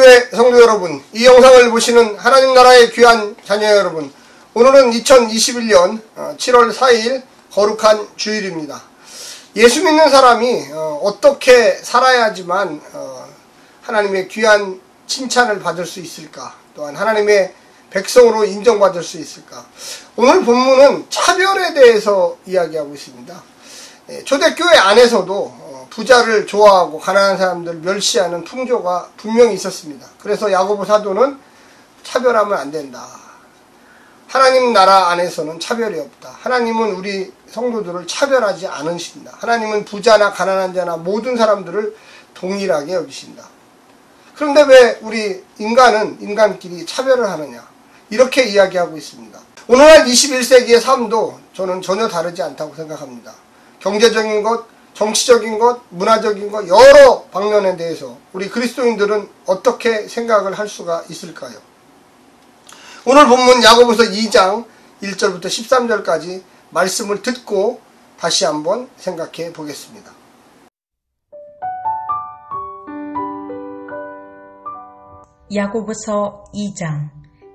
초대교회 성도 여러분, 이 영상을 보시는 하나님 나라의 귀한 자녀 여러분, 오늘은 2021년 7월 4일 거룩한 주일입니다. 예수 믿는 사람이 어떻게 살아야지만 하나님의 귀한 칭찬을 받을 수 있을까? 또한 하나님의 백성으로 인정받을 수 있을까? 오늘 본문은 차별에 대해서 이야기하고 있습니다. 초대교회 안에서도 부자를 좋아하고 가난한 사람들을 멸시하는 풍조가 분명히 있었습니다. 그래서 야고보 사도는 차별하면 안 된다. 하나님 나라 안에서는 차별이 없다. 하나님은 우리 성도들을 차별하지 않으신다. 하나님은 부자나 가난한 자나 모든 사람들을 동일하게 여기신다. 그런데 왜 우리 인간끼리 차별을 하느냐? 이렇게 이야기하고 있습니다. 오늘날 21세기의 삶도 저는 전혀 다르지 않다고 생각합니다. 경제적인 것, 정치적인 것, 문화적인 것, 여러 방면에 대해서 우리 그리스도인들은 어떻게 생각을 할 수가 있을까요? 오늘 본문 야고보서 2장 1절부터 13절까지 말씀을 듣고 다시 한번 생각해 보겠습니다. 야고보서 2장.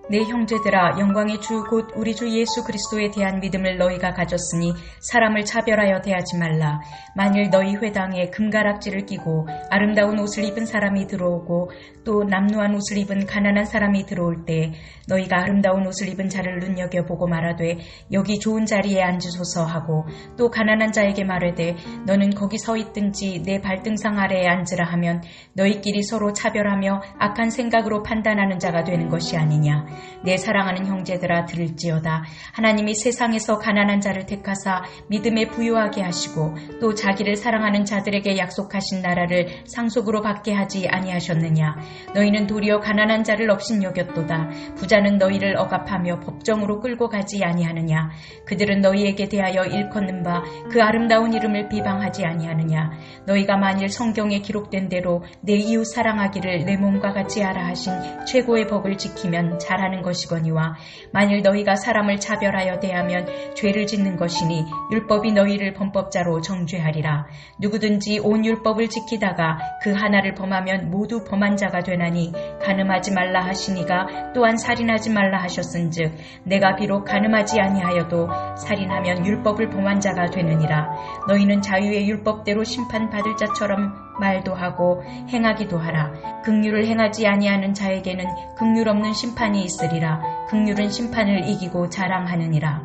내 형제들아, 영광의 주 곧 우리 주 예수 그리스도에 대한 믿음을 너희가 가졌으니 사람을 차별하여 대하지 말라. 만일 너희 회당에 금가락지를 끼고 아름다운 옷을 입은 사람이 들어오고 또 남루한 옷을 입은 가난한 사람이 들어올 때 너희가 아름다운 옷을 입은 자를 눈여겨보고 말하되 여기 좋은 자리에 앉으소서 하고 또 가난한 자에게 말하되 너는 거기 서 있든지 내 발등상 아래에 앉으라 하면 너희끼리 서로 차별하며 악한 생각으로 판단하는 자가 되는 것이 아니냐. 내 사랑하는 형제들아, 들을지어다. 하나님이 세상에서 가난한 자를 택하사 믿음에 부유하게 하시고 또 자기를 사랑하는 자들에게 약속하신 나라를 상속으로 받게 하지 아니하셨느냐. 너희는 도리어 가난한 자를 업신여겼도다. 부자는 너희를 억압하며 법정으로 끌고 가지 아니하느냐. 그들은 너희에게 대하여 일컫는 바 그 아름다운 이름을 비방하지 아니하느냐. 너희가 만일 성경에 기록된 대로 내 이웃 사랑하기를 내 몸과 같이 하라 하신 최고의 법을 지키면 잘하는 것이거니와 만일 너희가 사람을 차별하여 대하면 죄를 짓는 것이니 율법이 너희를 범법자로 정죄하리라. 누구든지 온 율법을 지키다가 그 하나를 범하면 모두 범한 자가 되나니 간음하지 말라 하시니가 또한 살인하지 말라 하셨은즉 내가 비록 간음하지 아니하여도 살인하면 율법을 범한 자가 되느니라. 너희는 자유의 율법대로 심판받을 자처럼 말도 하고 행하기도 하라. 긍휼을 행하지 아니하는 자에게는 긍휼 없는 심판이 있으리라. 긍휼은 심판을 이기고 자랑하느니라.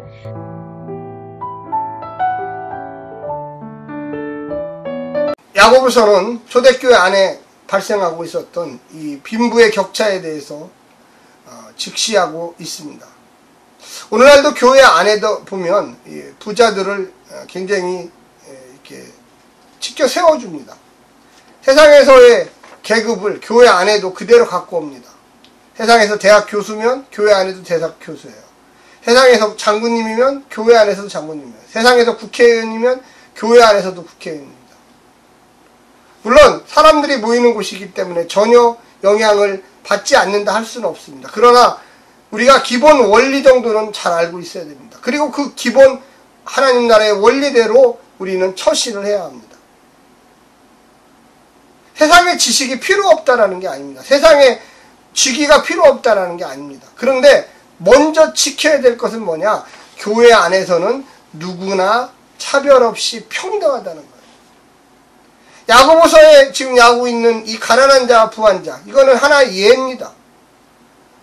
야고보서는 초대교회 안에 발생하고 있었던 이 빈부의 격차에 대해서 직시하고 있습니다. 오늘날도 교회 안에도 보면 부자들을 굉장히 이렇게 지켜 세워줍니다. 세상에서의 계급을 교회 안에도 그대로 갖고 옵니다. 세상에서 대학 교수면 교회 안에도 대학 교수예요. 세상에서 장군님이면 교회 안에서도 장군님이에요. 세상에서 국회의원이면 교회 안에서도 국회의원입니다. 물론 사람들이 모이는 곳이기 때문에 전혀 영향을 받지 않는다 할 수는 없습니다. 그러나 우리가 기본 원리 정도는 잘 알고 있어야 됩니다. 그리고 그 기본 하나님 나라의 원리대로 우리는 처신을 해야 합니다. 세상의 지식이 필요 없다라는 게 아닙니다. 세상의 직위가 필요 없다라는 게 아닙니다. 그런데 먼저 지켜야 될 것은 뭐냐? 교회 안에서는 누구나 차별 없이 평등하다는 거예요. 야고보서에 지금 야고 있는 이 가난한 자와 부한 자, 이거는 하나의 예입니다.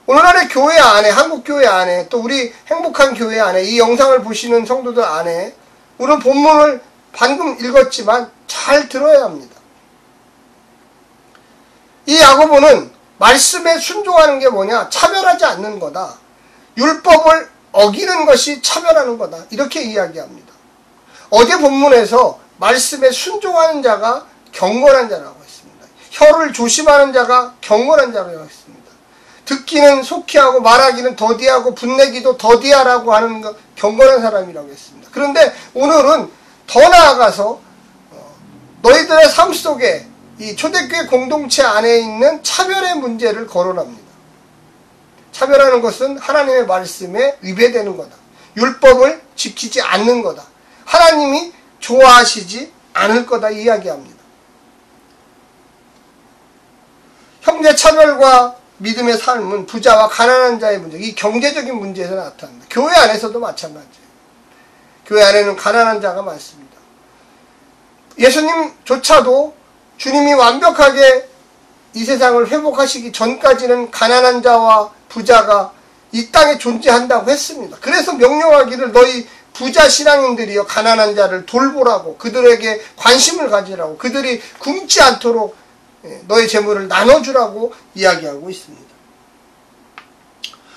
오늘날의 교회 안에, 한국 교회 안에, 또 우리 행복한 교회 안에, 이 영상을 보시는 성도들 안에 우리는 본문을 방금 읽었지만 잘 들어야 합니다. 이 야고보는 말씀에 순종하는 게 뭐냐? 차별하지 않는 거다. 율법을 어기는 것이 차별하는 거다. 이렇게 이야기합니다. 어제 본문에서 말씀에 순종하는 자가 경건한 자라고 했습니다. 혀를 조심하는 자가 경건한 자라고 했습니다. 듣기는 속히하고 말하기는 더디하고 분내기도 더디하라고 하는 것, 경건한 사람이라고 했습니다. 그런데 오늘은 더 나아가서 너희들의 삶 속에 이 초대교회 공동체 안에 있는 차별의 문제를 거론합니다. 차별하는 것은 하나님의 말씀에 위배되는 거다. 율법을 지키지 않는 거다. 하나님이 좋아하시지 않을 거다 이야기합니다. 형제차별과 믿음의 삶은 부자와 가난한 자의 문제, 이 경제적인 문제에서 나타납니다. 교회 안에서도 마찬가지예요. 교회 안에는 가난한 자가 많습니다. 예수님조차도 주님이 완벽하게 이 세상을 회복하시기 전까지는 가난한 자와 부자가 이 땅에 존재한다고 했습니다. 그래서 명령하기를 너희 부자 신앙인들이여 가난한 자를 돌보라고, 그들에게 관심을 가지라고, 그들이 굶지 않도록 너의 재물을 나눠주라고 이야기하고 있습니다.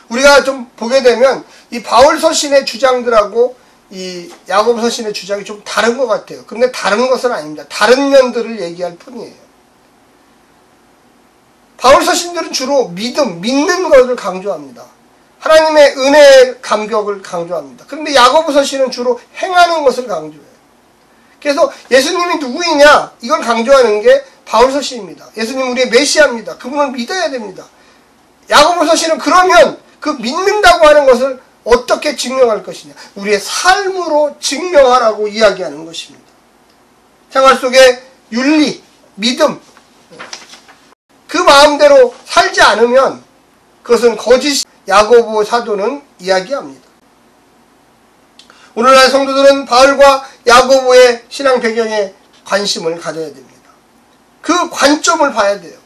우리가 좀 보게 되면 이 바울 서신의 주장들하고 이 야고보 서신의 주장이 좀 다른 것 같아요. 근데 다른 것은 아닙니다. 다른 면들을 얘기할 뿐이에요. 바울 서신들은 주로 믿는 것을 강조합니다. 하나님의 은혜의 감격을 강조합니다. 그런데 야고보 서신은 주로 행하는 것을 강조해요. 그래서 예수님이 누구이냐 이걸 강조하는 게 바울 서신입니다. 예수님 우리의 메시아입니다. 그분을 믿어야 됩니다. 야고보 서신은 그러면 그 믿는다고 하는 것을 어떻게 증명할 것이냐, 우리의 삶으로 증명하라고 이야기하는 것입니다. 생활 속에 윤리, 믿음, 그 마음대로 살지 않으면 그것은 거짓. 야고보 사도는 이야기합니다. 오늘날 성도들은 바울과 야고보의 신앙 배경에 관심을 가져야 됩니다. 그 관점을 봐야 돼요.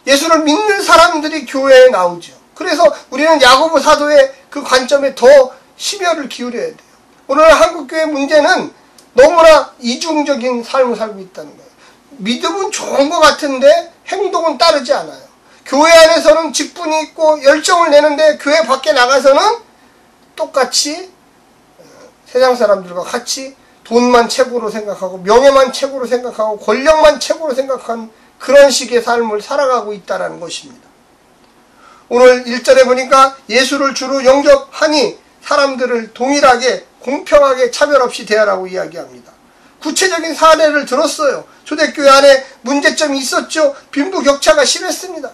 예수를 믿는 사람들이 교회에 나오죠. 그래서 우리는 야고보 사도의 그 관점에 더 심혈을 기울여야 돼요. 오늘날 한국교회 문제는 너무나 이중적인 삶을 살고 있다는 거예요. 믿음은 좋은 것 같은데 행동은 따르지 않아요. 교회 안에서는 직분이 있고 열정을 내는데 교회 밖에 나가서는 똑같이 세상 사람들과 같이 돈만 최고로 생각하고 명예만 최고로 생각하고 권력만 최고로 생각한 그런 식의 삶을 살아가고 있다는 것입니다. 오늘 1절에 보니까 예수를 주로 영접하니 사람들을 동일하게 공평하게 차별 없이 대하라고 이야기합니다. 구체적인 사례를 들었어요. 초대교회 안에 문제점이 있었죠. 빈부격차가 심했습니다.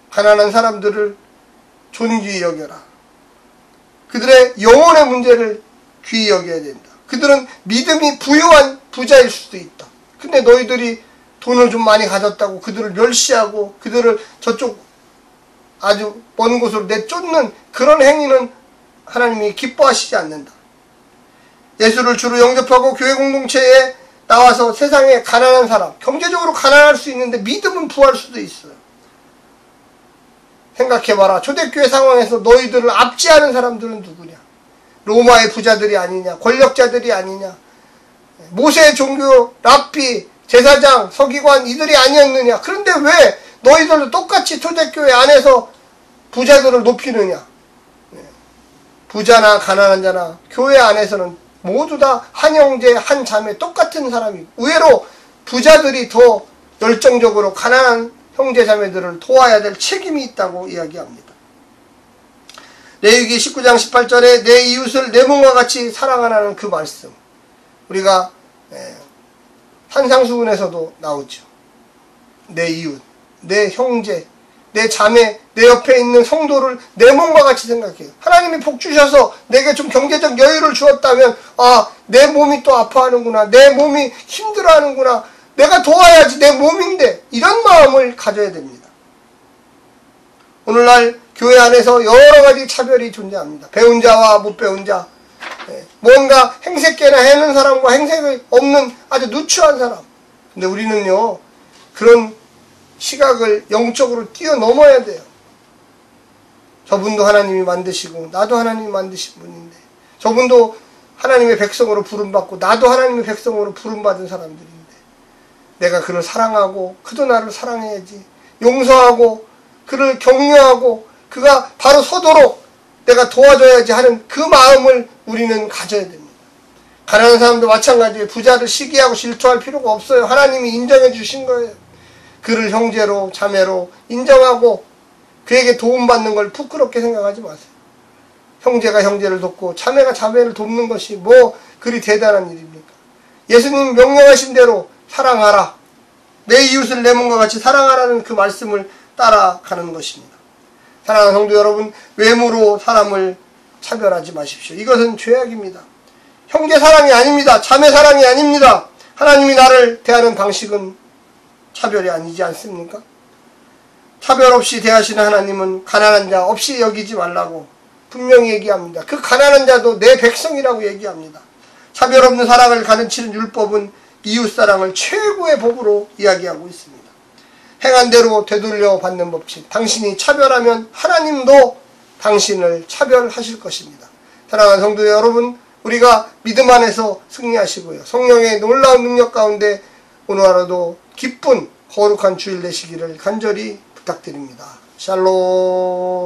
가난한 사람들을 존귀히 여겨라. 그들의 영혼의 문제를 귀히 여겨야 된다. 그들은 믿음이 부유한 부자일 수도 있다. 근데 너희들이 돈을 좀 많이 가졌다고 그들을 멸시하고 그들을 저쪽 아주 먼 곳으로 내쫓는 그런 행위는 하나님이 기뻐하시지 않는다. 예수를 주로 영접하고 교회 공동체에 나와서 세상에 가난한 사람, 경제적으로 가난할 수 있는데 믿음은 부할 수도 있어요. 생각해봐라. 초대교회 상황에서 너희들을 압제하는 사람들은 누구냐? 로마의 부자들이 아니냐? 권력자들이 아니냐? 모세의 종교, 랍비, 제사장, 서기관 이들이 아니었느냐? 그런데 왜 너희들도 똑같이 초대교회 안에서 부자들을 높이느냐? 부자나 가난한 자나 교회 안에서는 모두 다 한 형제, 한 자매 똑같은 사람이고 의외로 부자들이 더 열정적으로 가난한 형제 자매들을 도와야 될 책임이 있다고 이야기합니다. 레위기 19장 18절에 내 이웃을 내 몸과 같이 사랑하라는 그 말씀, 우리가 산상수훈에서도 나오죠. 내 이웃, 내 형제, 내 자매, 내 옆에 있는 성도를 내 몸과 같이 생각해요. 하나님이 복 주셔서 내게 좀 경제적 여유를 주었다면 내 몸이 또 아파하는구나, 내 몸이 힘들어하는구나, 내가 도와야지, 내 몸인데, 이런 마음을 가져야 됩니다. 오늘날 교회 안에서 여러 가지 차별이 존재합니다. 배운 자와 못 배운 자, 뭔가 행색계나 해는 사람과 행색이 없는 아주 누추한 사람. 근데 우리는요, 그런 시각을 영적으로 뛰어넘어야 돼요. 저분도 하나님이 만드시고 나도 하나님이 만드신 분인데, 저분도 하나님의 백성으로 부름받고 나도 하나님의 백성으로 부름받은 사람들인데, 내가 그를 사랑하고 그도 나를 사랑해야지, 용서하고 그를 격려하고 그가 바로 서도록 내가 도와줘야지 하는 그 마음을 우리는 가져야 됩니다. 가난한 사람도 마찬가지예요. 부자를 시기하고 질투할 필요가 없어요. 하나님이 인정해 주신 거예요. 그를 형제로 자매로 인정하고 그에게 도움받는 걸 부끄럽게 생각하지 마세요. 형제가 형제를 돕고 자매가 자매를 돕는 것이 뭐 그리 대단한 일입니까? 예수님 명령하신 대로 사랑하라, 내 이웃을 내 몸과 같이 사랑하라는 그 말씀을 따라가는 것입니다. 사랑하는 성도 여러분, 외모로 사람을 차별하지 마십시오. 이것은 죄악입니다. 형제 사랑이 아닙니다. 자매 사랑이 아닙니다. 하나님이 나를 대하는 방식은 차별이 아니지 않습니까? 차별 없이 대하시는 하나님은 가난한 자 없이 여기지 말라고 분명히 얘기합니다. 그 가난한 자도 내 백성이라고 얘기합니다. 차별 없는 사랑을 가르치는 율법은 이웃사랑을 최고의 법으로 이야기하고 있습니다. 행한 대로 되돌려 받는 법칙. 당신이 차별하면 하나님도 당신을 차별하실 것입니다. 사랑하는 성도 여러분, 우리가 믿음 안에서 승리하시고요. 성령의 놀라운 능력 가운데 오늘 하루도 기쁜 거룩한 주일 되시기를 간절히 부탁드립니다. 샬롬.